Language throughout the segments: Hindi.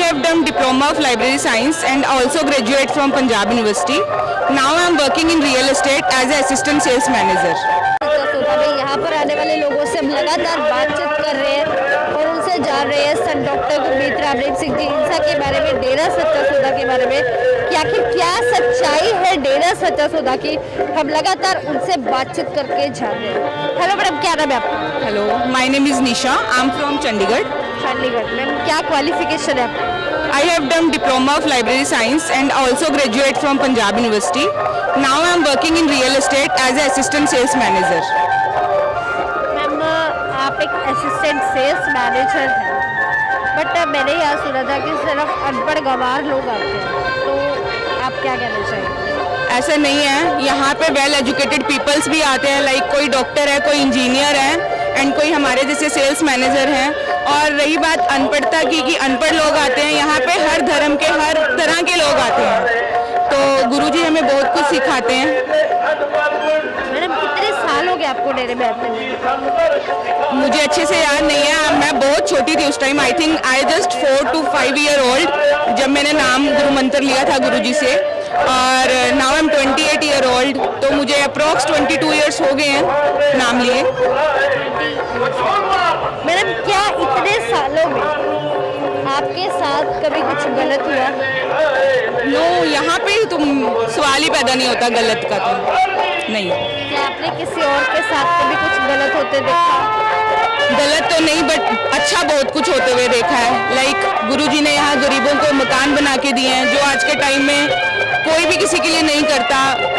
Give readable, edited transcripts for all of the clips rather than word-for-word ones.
have done Diploma of Library Science and also graduate from Punjab University. Now I am working in real estate as an assistant sales manager. यहाँ पर आने वाले लोगों से हम लगातार बातचीत कर रहे हैं और उनसे जान रहे हैं संत डॉक्टर गुरमीत रामदेव सिंह जी इंसा के बारे में, डेरा सच्चा सौदा के बारे में कि आखिर क्या सच्चाई है डेरा सच्चा सौदा की। हम लगातार उनसे बातचीत करके जान रहे हैं। हेलो मैडम, क्या नाम है आपका? Hello, my name is Nisha. I am from Chandigarh. Chandigarh. Ma'am क्या क्वालिफिकेशन है आपका? I have done Diploma of Library Science and also graduate from Punjab University. Now I am working in real estate as an assistant sales manager. Ma'am आप एक असिस्टेंट सेल्स मैनेजर हैं, बट मैंने यहाँ सुना था कि सिर्फ अनपढ़ गंवार लोग आते हैं, तो आप क्या कहना चाहेंगे? ऐसा नहीं है, यहाँ पे वेल एजुकेटेड पीपल्स भी आते हैं, लाइक कोई डॉक्टर है, कोई इंजीनियर है एंड कोई हमारे जैसे सेल्स मैनेजर हैं। और रही बात अनपढ़ता की कि अनपढ़ लोग आते हैं, यहाँ पे हर धर्म के हर तरह के लोग आते हैं, तो गुरुजी हमें बहुत कुछ सिखाते हैं। मैडम कितने साल हो गए आपको डेरे में आते हुए? मुझे अच्छे से याद नहीं है, मैं बहुत छोटी थी उस time. I think I just 4 to 5 year old जब मैंने नाम गुरु मंत्र लिया था गुरुजी से। और now I am 28 year old, तो मुझे अप्रोक्स 22 years हो गए हैं नाम लिए। मैडम क्या इतने सालों में आपके साथ कभी कुछ गलत हुआ? नो, यहाँ पे तुम सवाल ही पैदा नहीं होता गलत का, तो नहीं। क्या आपने किसी और के साथ कभी कुछ गलत होते देखा? गलत तो नहीं, बट अच्छा बहुत कुछ होते हुए देखा है। लाइक गुरुजी ने यहाँ गरीबों को मकान बना के दिए हैं, जो आज के टाइम में कोई भी किसी के लिए नहीं करता।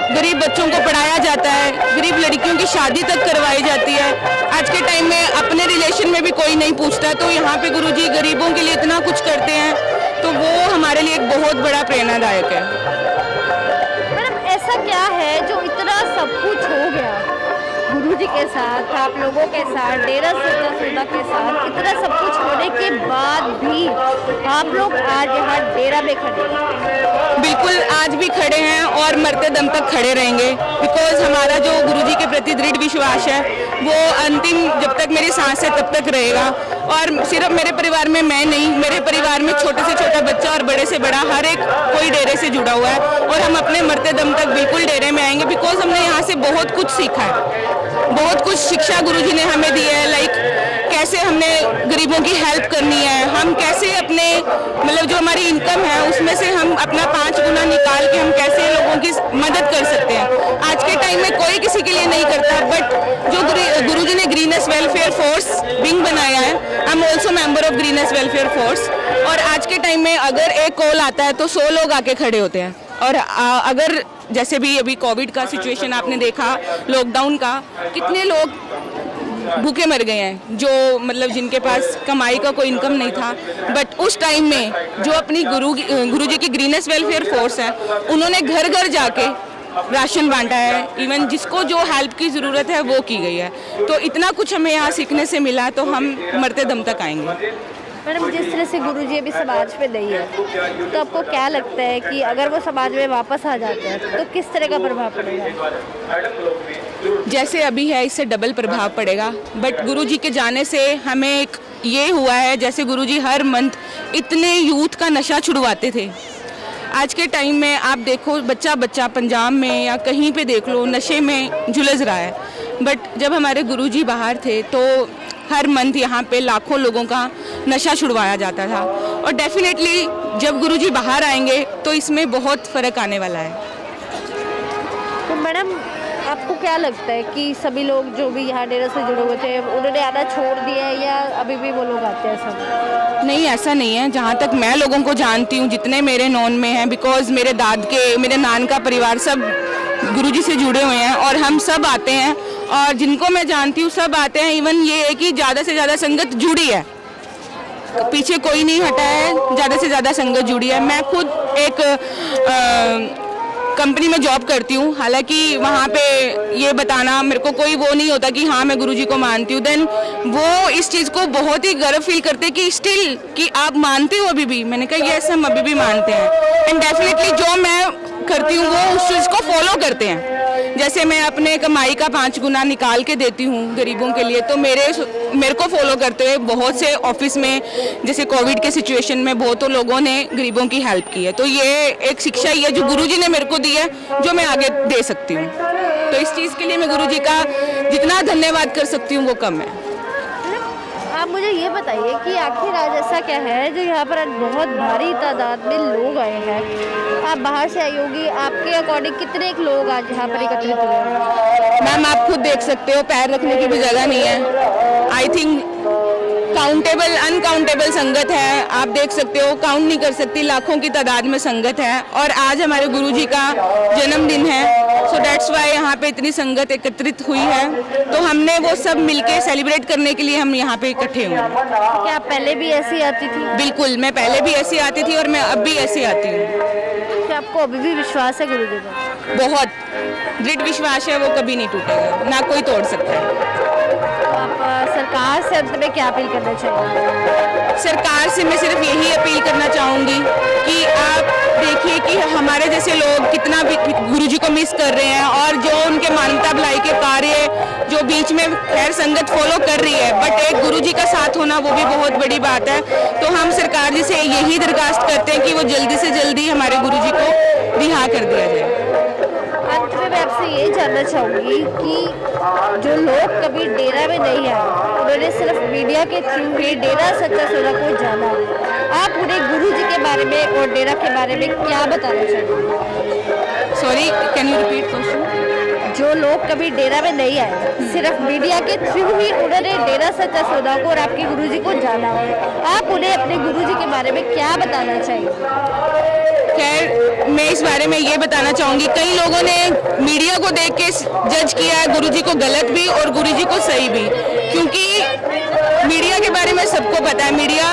गरीब बच्चों को पढ़ाया जाता है, गरीब लड़कियों की शादी तक करवाई जाती है। आज के टाइम में अपने रिलेशन में भी कोई नहीं पूछता, तो यहाँ पे गुरुजी गरीबों के लिए इतना कुछ करते हैं, तो वो हमारे लिए एक बहुत बड़ा प्रेरणादायक है। मैडम ऐसा क्या है जो इतना सब कुछ हो गया गुरुजी के साथ, आप लोगों के साथ, डेरा सच्चा सौदा के साथ, इतना सब कुछ होने के बाद भी आप लोग आज यहाँ डेरा में खड़े हैं? बिल्कुल, आज भी खड़े हैं और मरते दम तक खड़े रहेंगे, बिकॉज हमारा जो गुरुजी के प्रति दृढ़ विश्वास है वो अंतिम जब तक मेरी सांस है तब तक रहेगा। और सिर्फ मेरे परिवार में मैं नहीं, मेरे परिवार में छोटे से छोटा बच्चा और बड़े से बड़ा हर एक कोई डेरे से जुड़ा हुआ है, और हम अपने मरते दम तक बिल्कुल डेरे में आएंगे, बिकॉज हमने यहाँ से बहुत कुछ सीखा है। बहुत कुछ शिक्षा गुरुजी ने हमें दी है, लाइक कैसे हमने गरीबों की हेल्प करनी है, हम कैसे अपने मतलब जो हमारी इनकम है उसमें से हम अपना 5 गुना निकाल के हम कैसे लोगों की मदद कर सकते हैं। आज के टाइम में कोई किसी के लिए नहीं करता, बट जो गुरुजी ने ग्रीनेस वेलफेयर फोर्स विंग बनाया है, I am also member of greenish welfare force, और आज के टाइम में अगर एक कॉल आता है तो 100 लोग आके खड़े होते हैं। और अगर जैसे भी अभी कोविड का सिचुएशन आपने देखा, लॉकडाउन का, कितने लोग भूखे मर गए हैं, जो मतलब जिनके पास कमाई का कोई इनकम नहीं था, बट उस टाइम में जो अपनी गुरुजी की ग्रीनेस वेलफेयर फोर्स है, उन्होंने घर घर जाके राशन बांटा है, इवन जिसको जो हेल्प की ज़रूरत है वो की गई है। तो इतना कुछ हमें यहाँ सीखने से मिला, तो हम मरते दम तक आएंगे। मैडम जिस तरह से गुरुजी अभी समाज में नहीं है, तो आपको क्या लगता है कि अगर वो समाज में वापस आ जाते हैं तो किस तरह का प्रभाव पड़ेगा? जैसे अभी है इससे डबल प्रभाव पड़ेगा, बट गुरुजी के जाने से हमें एक ये हुआ है, जैसे गुरुजी हर मंथ इतने यूथ का नशा छुड़वाते थे। आज के टाइम में आप देखो बच्चा बच्चा पंजाब में या कहीं पे देख लो नशे में झुलस रहा है, बट जब हमारे गुरुजी बाहर थे तो हर मंथ यहाँ पे लाखों लोगों का नशा छुड़वाया जाता था। और डेफिनेटली जब गुरुजी बाहर आएंगे तो इसमें बहुत फ़र्क आने वाला है। तो मैडम आपको क्या लगता है कि सभी लोग जो भी यहाँ डेरा से जुड़े हुए थे उन्होंने आना छोड़ दिया है या अभी भी वो लोग आते हैं सब? नहीं, ऐसा नहीं है। जहाँ तक मैं लोगों को जानती हूँ, जितने मेरे नॉन में हैं, बिकॉज मेरे नान का परिवार सब गुरुजी से जुड़े हुए हैं और हम सब आते हैं, और जिनको मैं जानती हूँ सब आते हैं। इवन ये है कि ज़्यादा से ज़्यादा संगत जुड़ी है, पीछे कोई नहीं हटा है, ज़्यादा से ज़्यादा संगत जुड़ी है। मैं खुद एक कंपनी में जॉब करती हूँ, हालांकि वहाँ पे ये बताना मेरे को कोई वो नहीं होता कि हाँ मैं गुरुजी को मानती हूँ, देन वो इस चीज़ को बहुत ही गर्व फील करते कि स्टिल कि आप मानते हो अभी भी। मैंने कहा यस, हम अभी भी मानते हैं, एंड डेफिनेटली जो मैं करती हूँ वो उस चीज़ को फॉलो करते हैं। जैसे मैं अपने कमाई का 5 गुना निकाल के देती हूँ गरीबों के लिए, तो मेरे को फॉलो करते हुए बहुत से ऑफिस में जैसे कोविड के सिचुएशन में बहुतों लोगों ने गरीबों की हेल्प की है। तो ये एक शिक्षा ही है जो गुरुजी ने मेरे को दी है, जो मैं आगे दे सकती हूँ। तो इस चीज़ के लिए मैं गुरुजी का जितना धन्यवाद कर सकती हूँ वो कम है। आप मुझे ये बताइए कि आखिर आज ऐसा क्या है जो यहाँ पर आज बहुत भारी तादाद में लोग आए हैं। आप बाहर से आई होगी, आपके अकॉर्डिंग कितने लोग आज यहाँ पर एकत्रित हुए हैं? मैम आप खुद देख सकते हो, पैर रखने की भी जगह नहीं है। आई थिंक काउंटेबल अनकाउंटेबल संगत है, आप देख सकते हो, काउंट नहीं कर सकती, लाखों की तादाद में संगत है। और आज हमारे गुरुजी का जन्मदिन है, सो दैट्स वाई यहाँ पे इतनी संगत एकत्रित हुई है। तो हमने वो सब मिलके सेलिब्रेट करने के लिए हम यहाँ पे इकट्ठे हुए हैं। क्या आप पहले भी ऐसी आती थी? बिल्कुल, मैं पहले भी ऐसी आती थी और मैं अब भी ऐसी आती हूँ। क्या आपको अभी भी विश्वास है गुरुजी पर? बहुत दृढ़ विश्वास है, वो कभी नहीं टूटेगा, ना कोई तोड़ सकता है। तो आप सरकार से अंत में क्या अपील करना चाहिए? सरकार से मैं सिर्फ यही अपील करना चाहूँगी कि आप देखिए कि हमारे जैसे लोग कितना भी गुरुजी को मिस कर रहे हैं, और जो उनके मानवता भलाई के कार्य जो बीच में खैर संगत फॉलो कर रही है, बट एक गुरुजी का साथ होना वो भी बहुत बड़ी बात है। तो हम सरकार जी से यही दरखास्त करते हैं कि वो जल्दी से जल्दी हमारे गुरुजी को रिहा कर दिया जाए। अंत में मैं आपसे ये जानना चाहूँगी कि जो लोग कभी डेरा में नहीं आए, उन्होंने सिर्फ मीडिया के थ्रू ही डेरा सच्चा सौदा को जाना, आप उन्हें गुरुजी के बारे में और डेरा के बारे में क्या बताना चाहेंगे? Sorry, can you repeat question? जो लोग कभी डेरा में नहीं आए, सिर्फ मीडिया के थ्रू ही उन्होंने डेरा सच्चा सौदा को और आपके गुरुजी को जाना, आप उन्हें अपने गुरुजी के बारे में क्या बताना चाहिए? खैर मैं इस बारे में ये बताना चाहूँगी, कई लोगों ने मीडिया को देख के जज किया है गुरुजी को गलत भी और गुरुजी को सही भी, क्योंकि मीडिया के बारे में सबको पता है, मीडिया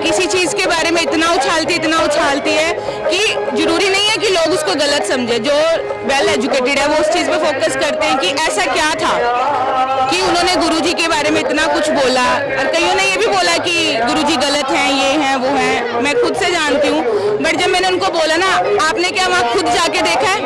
किसी चीज़ के बारे में इतना उछालती है कि जरूरी नहीं है कि लोग उसको गलत समझे। जो वेल एजुकेटेड है वो उस चीज़ पे फोकस करते हैं कि ऐसा क्या था कि उन्होंने गुरुजी के बारे में इतना कुछ बोला, और कईयों ने ये भी बोला कि गुरुजी गलत हैं, ये हैं, वो हैं। मैं खुद से जानती हूँ, बट जब मैंने उनको बोला ना, आपने क्या वहाँ खुद जाके देखा है?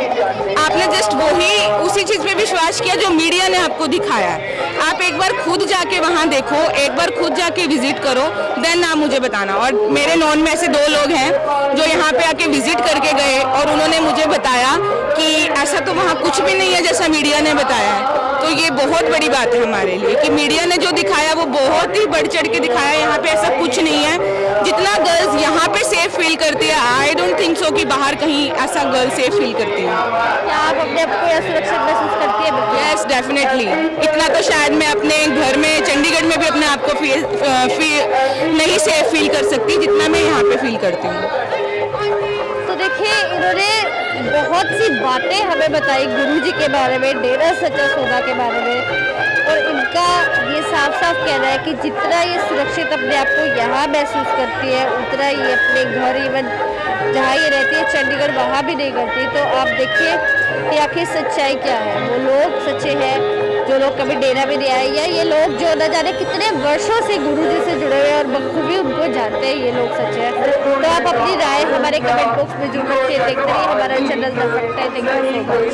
आपने जस्ट वही उसी चीज़ पे विश्वास किया जो मीडिया ने आपको दिखाया है। आप एक बार खुद जाके वहाँ देखो, एक बार खुद जाके विजिट करो, देन आप मुझे बताना। और मेरे नॉन में ऐसे 2 लोग हैं जो यहाँ पे आके विजिट करके गए और उन्होंने मुझे बताया कि ऐसा तो वहाँ कुछ भी नहीं है जैसा मीडिया ने बताया है। तो ये बहुत बड़ी बात है हमारे लिए कि मीडिया ने जो दिखाया वो बहुत ही बढ़ चढ़ के दिखाया। यहाँ पे ऐसा कुछ नहीं है, जितना गर्ल्स यहाँ पे सेफ फील करती है, आई डोंट थिंक सो कि बाहर कहीं ऐसा गर्ल सेफ फील करती है। क्या आप अपने आप को सुरक्षित महसूस करती है? यस डेफिनेटली, इतना तो शायद मैं अपने घर में चंडीगढ़ में भी अपने आप को नहीं सेफ फील कर सकती जितना मैं यहाँ पे फील करती हूँ। तो देखिए, इन्होंने बहुत सी बातें हमें बताई गुरुजी के बारे में, डेरा सच्चा सौदा के बारे में, और इनका ये साफ साफ कहना है कि जितना ये सुरक्षित अपने आप को यहाँ महसूस करती है, उतना ये अपने घर इवन जहाँ ये रहती है चंडीगढ़ वहाँ भी नहीं करती। तो आप देखिए कि आखिर सच्चाई क्या है। वो लोग सच्चे हैं जो लोग कभी डेरा में नहीं आए, या ये लोग जो न जाने कितने वर्षों से गुरुजी से जुड़े हुए और बखूबी उनको जानते हैं, ये लोग सच्चे हैं। तो आप अपनी राय हमारे कमेंट बॉक्स में जरूर रखिए। देखते रहिए हमारा चैनल द फैक्ट है। Thank you so much.